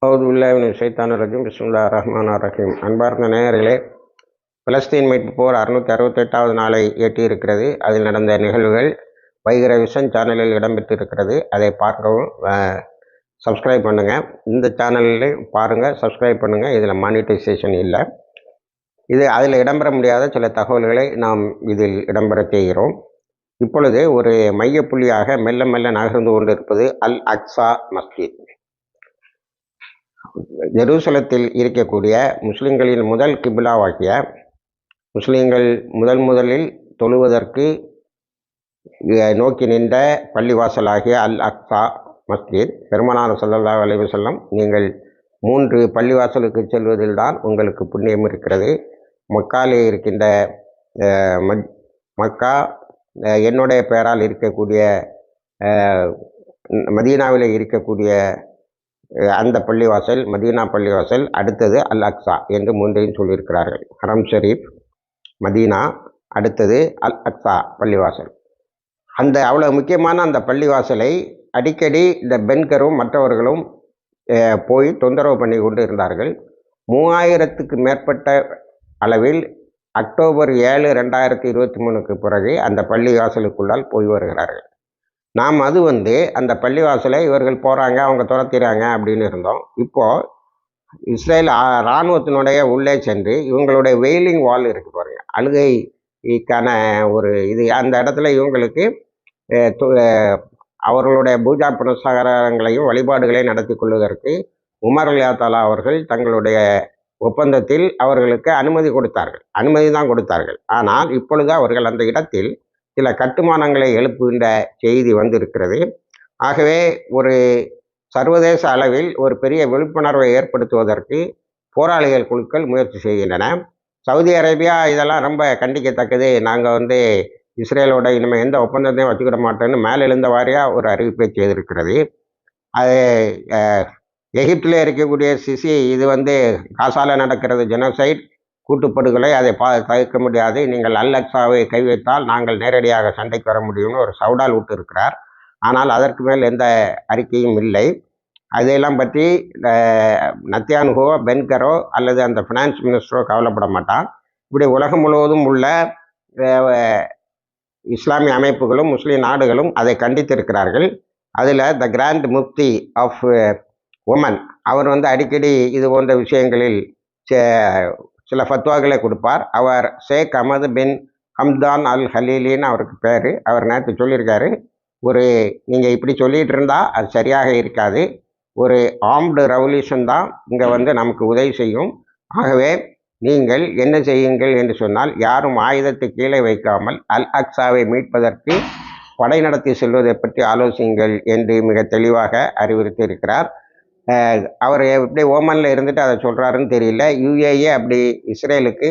அவுதுபில்லாஹி மினஷ் ஷைத்தானிர் ரஜீம். பிஸ்மில்லாஹிர் ரஹ்மானிர் ரஹீம். அன்பார்ந்த நேயர்களே, பலஸ்தீன் மீட்பு போர் 668வது நாளை எட்டியிருக்கிறது. அதில் நடந்த நிகழ்வுகள் வைகர விஷன் சேனலில் இடம்பெற்றிருக்கிறது. அதை பார்க்கவும், சப்ஸ்கிரைப் பண்ணுங்கள். இந்த சேனலில் பாருங்கள், சப்ஸ்கிரைப் பண்ணுங்கள். இதில் மானிட்டைசேஷன் இல்லை. அதில் இடம்பெற முடியாத சில தகவல்களை நாம் இதில் இடம்பெற செய்கிறோம். இப்பொழுது ஒரு மையப்புள்ளியாக மெல்ல மெல்ல நகர்ந்து கொண்டிருப்பது அல் அக்ஸா மஸ்ஜித். ஜெருசலத்தில் இருக்கக்கூடிய முஸ்லிம்களின் முதல் கிபிலாவாகிய, முஸ்லிம்கள் முதலில் தொழுவதற்கு நோக்கி நின்ற பள்ளிவாசலாகிய அல் அக்ஸா மஸ்ஜித். பெருமானார் ஸல்லல்லாஹு அலைஹி வஸல்லம், நீங்கள் 3 பள்ளிவாசலுக்கு செல்வதில் தான் உங்களுக்கு புண்ணியம் இருக்கிறது. மக்காலே இருக்கின்ற மக்கா, என்னுடைய பெயரால் இருக்கக்கூடிய மதீனாவில் இருக்கக்கூடிய அந்த பள்ளிவாசல், மதீனா பள்ளிவாசல், அடுத்தது அல் அக்ஸா என்று 3ஐயும் சொல்லியிருக்கிறார்கள். ஹரம் ஷரீஃப், மதீனா, அடுத்தது அல் அக்ஸா பள்ளிவாசல். அந்த அவ்வளோ முக்கியமான அந்த பள்ளிவாசலை அடிக்கடி இந்த பென்கரும் மற்றவர்களும் போய் தொந்தரவு பண்ணி கொண்டு இருந்தார்கள். 3000க்கு மேற்பட்ட அளவில் அக்டோபர் 7, 2023க்கு பிறகு அந்த பள்ளிவாசலுக்குள்ளால் போய் வருகிறார்கள். நாம் அந்த பள்ளிவாசலை இவர்கள் போகிறாங்க, அவங்க துரத்திறாங்க அப்படின்னு இருந்தோம். இப்போது இஸ்ரேல் இராணுவத்தினுடைய உள்ளே சென்று இவங்களுடைய வெயிலிங் வால் இருக்கு பாருங்க, அழுகைக்கான ஒரு இது, அந்த இடத்துல இவங்களுக்கு அவர்களுடைய பூஜா புனஸ்காரங்களையும் வழிபாடுகளையும் நடத்தி கொள்வதற்கு உமர் அலியாத்தாலா அவர்கள் தங்களுடைய ஒப்பந்தத்தில் அவர்களுக்கு அனுமதி தான் கொடுத்தார்கள். ஆனால் இப்பொழுது அவர்கள் அந்த இடத்தில் சில கட்டுமானங்களை எழுப்புகின்ற செய்தி வந்திருக்கிறது. ஆகவே ஒரு சர்வதேச அளவில் ஒரு பெரிய விழிப்புணர்வை ஏற்படுத்துவதற்கு போராளிகள் குழுக்கள் முயற்சி செய்கின்றன. சவுதி அரேபியா இதெல்லாம் ரொம்ப கண்டிக்கத்தக்கது. நாங்கள் இஸ்ரேலோட இனிமேல் எந்த ஒப்பந்தத்தையும் வச்சுக்கிட மாட்டோன்னு மேலெழுந்த வாரியாக ஒரு அறிவிப்பை செய்திருக்கிறது. அது எகிப்தில் இருக்கக்கூடிய சிசி, இது காசால நடக்கிறது ஜெனோசைட், கூட்டுப்படுகொலை, அதை தவிர்க்க முடியாது. நீங்கள் அல் அக்ஸாவை கை வைத்தால் நாங்கள் நேரடியாக சண்டைக்கு வர முடியும்னு ஒரு சவுடால் விட்டு இருக்கிறார். ஆனால் அதற்கு மேல் எந்த அறிக்கையும் இல்லை. அதையெல்லாம் பற்றி நத்தியானுகோ, பென்கரோ அல்லது அந்த ஃபினான்ஸ் மினிஸ்டரோ கவலைப்பட மாட்டான். இப்படி உலகம் முழுவதும் உள்ள இஸ்லாமிய அமைப்புகளும் முஸ்லீம் நாடுகளும் அதை கண்டித்திருக்கிறார்கள். அதில் த கிராண்ட் முஃப்தி ஆஃப் ஒமன் அவர் அடிக்கடி இது போன்ற விஷயங்களில் சில ஃபத்வாக்களை கொடுப்பார். அவர் ஷேக் அஹமது பின் ஹம்தான் அல் ஹலீலின்னு அவருக்கு பேர். அவர் நேற்று சொல்லியிருக்காரு, நீங்கள் இப்படி சொல்லிகிட்டு இருந்தால் அது சரியாக இருக்காது. ஒரு ஆர்ம்டு ரெவல்யூஷன் தான் இங்கே நமக்கு உதவி செய்யும். ஆகவே நீங்கள் என்ன செய்யுங்கள் என்று சொன்னால், யாரும் ஆயுதத்தை கீழே வைக்காமல் அல் அக்ஸாவை மீட்பதற்கு படை நடத்தி செல்வதை பற்றி ஆலோசியுங்கள் என்று மிக தெளிவாக அறிவுறுத்தி இருக்கிறார். அவர் எப்படி ஓமனில் இருந்துட்டு அதை சொல்கிறாருன்னு தெரியல. யுஏஏ அப்படி இஸ்ரேலுக்கு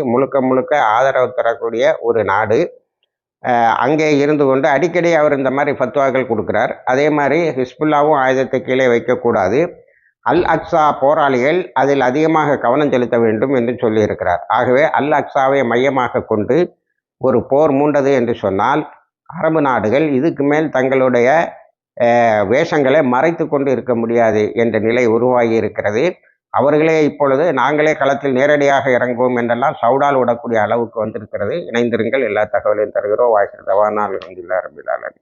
முழுக்க ஆதரவு தரக்கூடிய ஒரு நாடு. அங்கே இருந்து கொண்டு அடிக்கடி அவர் இந்த மாதிரி ஃபத்வாக்கள் கொடுக்குறார். அதே மாதிரி ஹிஸ்புல்லாவும் ஆயுதத்தை கீழே வைக்கக்கூடாது, அல் அக்ஸா போராளிகள் அதில் அதிகமாக கவனம் செலுத்த வேண்டும் என்று சொல்லியிருக்கிறார். ஆகவே அல் அக்ஸாவை மையமாக கொண்டு ஒரு போர் மூண்டது என்று சொன்னால், அரபு நாடுகள் இதுக்கு மேல் தங்களுடைய வேஷங்களை மறைத்து கொண்டு இருக்க முடியாது என்ற நிலை உருவாகி இருக்கிறது. அவர்களே இப்பொழுது நாங்களே களத்தில் நேரடியாக இறங்குவோம் என்றெல்லாம் சவுடால் விடக்கூடிய அளவுக்கு வந்திருக்கிறது. இணைந்திருங்கள், எல்லா தகவலையும் தருகிறோம். வாய்ஸ் தவானால் அல்ஹம்துலில்லாஹி ரப்பில் ஆலமீன்.